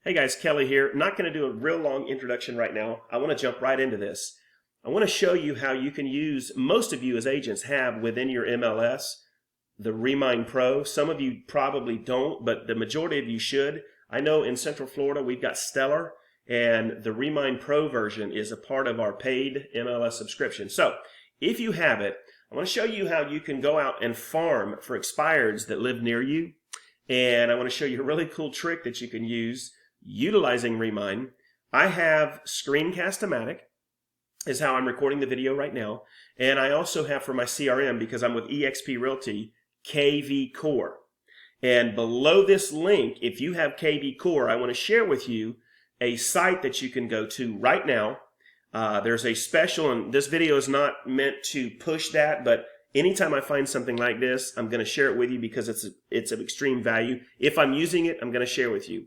Hey guys, Kelly here. I'm not going to do a real long introduction right now. I want to jump right into this. I want to show you how you can use, most of you as agents have within your MLS, the REMINE Pro. Some of you probably don't, but the majority of you should. I know in Central Florida we've got Stellar, and the REMINE Pro version is a part of our paid MLS subscription. So if you have it, I want to show you how you can go out and farm for expireds that live near you. And I want to show you a really cool trick that you can use utilizing REMINE. I have Screencast-O-Matic is how I'm recording the video right now. And I also have for my CRM, because I'm with EXP Realty, KV Core. And below this link, if you have KV Core, I want to share with you a site that you can go to right now. There's a special, and this video is not meant to push that, but anytime I find something like this, I'm going to share it with you because it's of extreme value. If I'm using it, I'm going to share with you.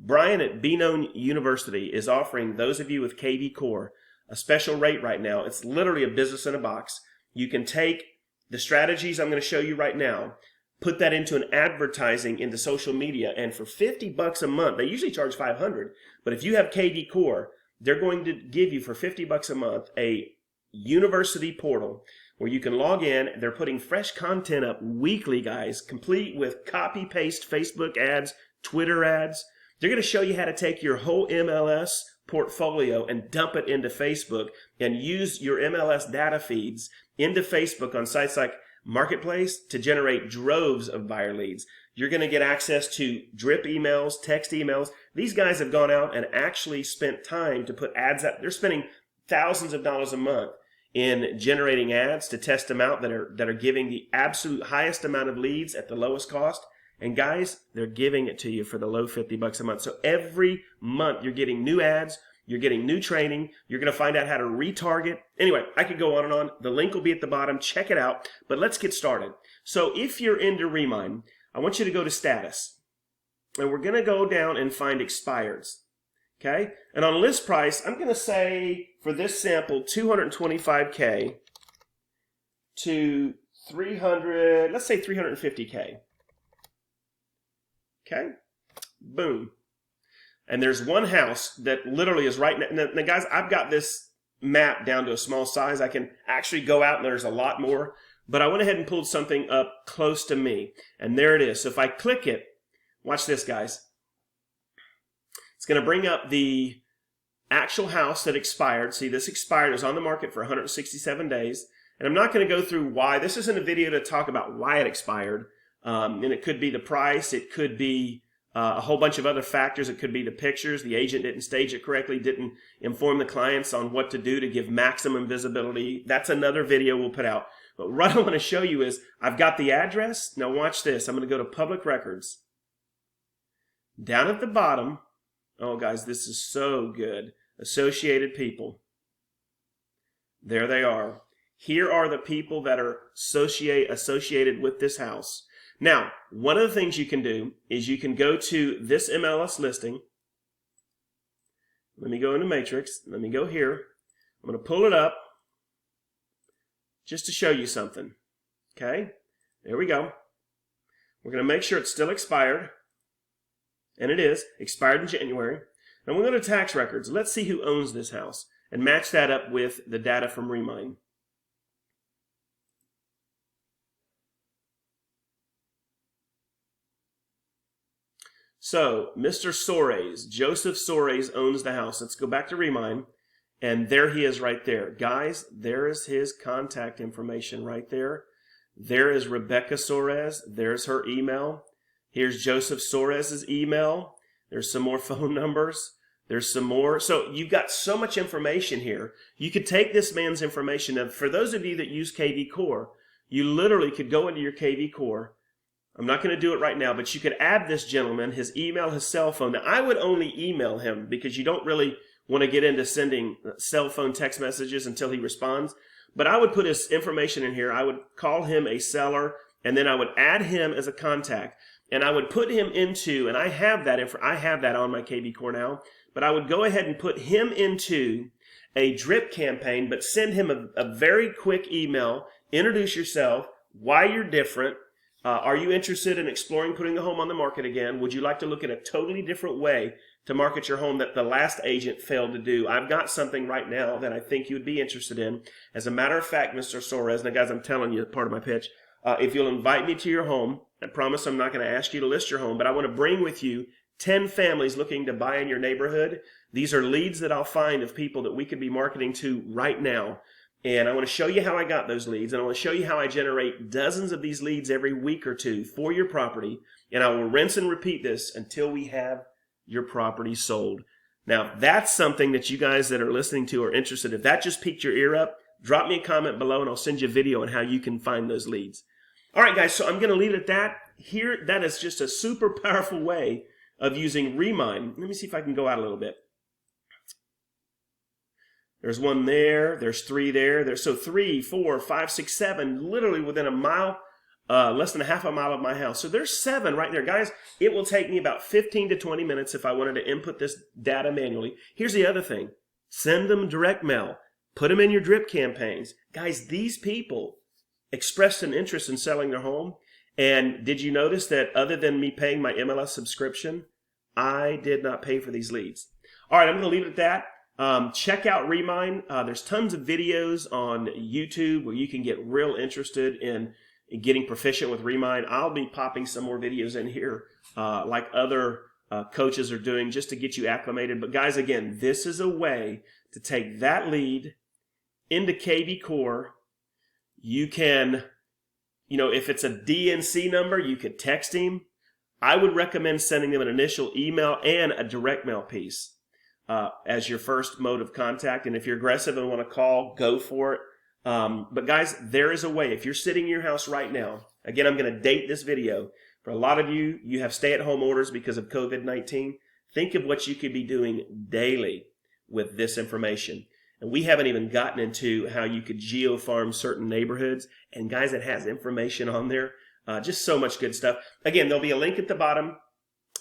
Brian at Be Known University is offering those of you with KV Core a special rate right now. It's literally a business in a box. You can take the strategies I'm going to show you right now, put that into an advertising into social media, and for $50 a month, they usually charge $500, but if you have KV Core, they're going to give you for $50 a month a university portal where you can log in. They're putting fresh content up weekly, guys, complete with copy-paste Facebook ads, Twitter ads. They're going to show you how to take your whole MLS portfolio and dump it into Facebook and use your MLS data feeds into Facebook on sites like Marketplace to generate droves of buyer leads. You're going to get access to drip emails, text emails. These guys have gone out and actually spent time to put ads out. They're spending thousands of dollars a month in generating ads to test them out that are giving the absolute highest amount of leads at the lowest cost. And guys, they're giving it to you for the low $50 a month. So every month you're getting new ads, you're getting new training, you're going to find out how to retarget. Anyway, I could go on and on. The link will be at the bottom. Check it out. But let's get started. So if you're into REMINE, I want you to go to status. And we're going to go down and find expireds. Okay? And on list price, I'm going to say for this sample, $225K to 300, let's say $350K. Okay, boom. And there's one house that literally is right now. Now, guys, I've got this map down to a small size. I can actually go out and there's a lot more. But I went ahead and pulled something up close to me. And there it is. So if I click it, watch this, guys. It's going to bring up the actual house that expired. See, this expired. It was on the market for 167 days. And I'm not going to go through why. This isn't a video to talk about why it expired. And it could be the price, it could be a whole bunch of other factors, it could be the pictures, the agent didn't stage it correctly, didn't inform the clients on what to do to give maximum visibility. That's another video we'll put out. But what I want to show you is, I've got the address. Now watch this. I'm going to go to public records. Down at the bottom, oh guys, this is so good. Associated people. There they are. Here are the people that are associated with this house. Now, one of the things you can do is you can go to this MLS listing. Let me go into Matrix. Let me go here. I'm going to pull it up just to show you something. Okay, there we go. We're going to make sure it's still expired. And it is. Expired in January. And we're going to tax records. Let's see who owns this house and match that up with the data from REMINE. So, Mr. Soares, Joseph Soares owns the house. Let's go back to REMINE, and there he is right there. Guys, there is his contact information right there. There is Rebecca Soares. There's her email. Here's Joseph Soares' email. There's some more phone numbers. There's some more. So, you've got so much information here. You could take this man's information. Now, for those of you that use KV Core, you literally could go into your KV Core. I'm not going to do it right now, but you could add this gentleman, his email, his cell phone. Now, I would only email him because you don't really want to get into sending cell phone text messages until he responds. But I would put his information in here. I would call him a seller, and then I would add him as a contact. And I would put him into, and I have that on my KV Core now, but I would go ahead and put him into a drip campaign, but send him a very quick email, introduce yourself, why you're different, Are you interested in exploring putting the home on the market again? Would you like to look at a totally different way to market your home that the last agent failed to do? I've got something right now that I think you would be interested in. As a matter of fact, Mr. Soares, now guys, I'm telling you part of my pitch. If you'll invite me to your home, I promise I'm not going to ask you to list your home, but I want to bring with you 10 families looking to buy in your neighborhood. These are leads that I'll find of people that we could be marketing to right now. And I want to show you how I got those leads, and I want to show you how I generate dozens of these leads every week or two for your property. And I will rinse and repeat this until we have your property sold. Now, that's something that you guys that are listening to are interested in. If that just piqued your ear up, drop me a comment below and I'll send you a video on how you can find those leads. All right, guys, so I'm going to leave it at that. Here, that is just a super powerful way of using REMINE. Let me see if I can go out a little bit. There's one there. There's three there. There's so 3, 4, 5, 6, 7, literally within a mile, less than a half a mile of my house. So there's 7 right there. Guys, it will take me about 15 to 20 minutes if I wanted to input this data manually. Here's the other thing. Send them direct mail. Put them in your drip campaigns. Guys, these people expressed an interest in selling their home. And did you notice that other than me paying my MLS subscription, I did not pay for these leads? All right, I'm going to leave it at that. Check out REMINE. There's tons of videos on YouTube where you can get real interested in getting proficient with REMINE. I'll be popping some more videos in here like other coaches are doing just to get you acclimated. But guys, again, this is a way to take that lead into KV Core. You can, if it's a DNC number, you could text him. I would recommend sending them an initial email and a direct mail piece as your first mode of contact. And if you're aggressive and want to call, go for it. But guys, there is a way. If you're sitting in your house right now, again, I'm going to date this video. For a lot of you, you have stay-at-home orders because of COVID-19. Think of what you could be doing daily with this information. And we haven't even gotten into how you could geo-farm certain neighborhoods. And guys, it has information on there. Just so much good stuff. Again, there'll be a link at the bottom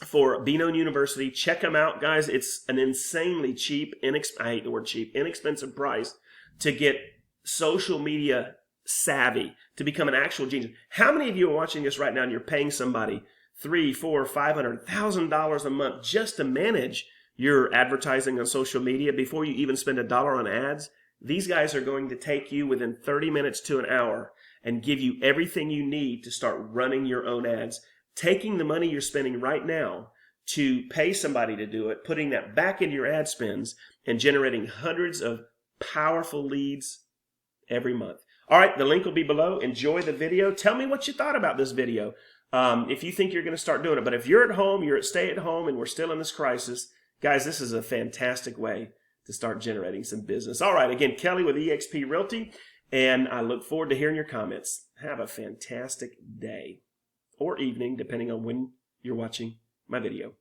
for Be Known University. Check them out, guys. It's an insanely cheap, I hate the word cheap, inexpensive price to get social media savvy, to become an actual genius. How many of you are watching this right now and you're paying somebody $300,000, $400,000, $500,000 a month just to manage your advertising on social media before you even spend $1 on ads? These guys are going to take you within 30 minutes to an hour and give you everything you need to start running your own ads. Taking the money you're spending right now to pay somebody to do it, putting that back into your ad spends, and generating hundreds of powerful leads every month. All right, the link will be below. Enjoy the video. Tell me what you thought about this video if you think you're going to start doing it. But if you're at home, you're at stay at home, and we're still in this crisis, guys, this is a fantastic way to start generating some business. All right, again, Kelly with EXP Realty, and I look forward to hearing your comments. Have a fantastic day or evening, depending on when you're watching my video.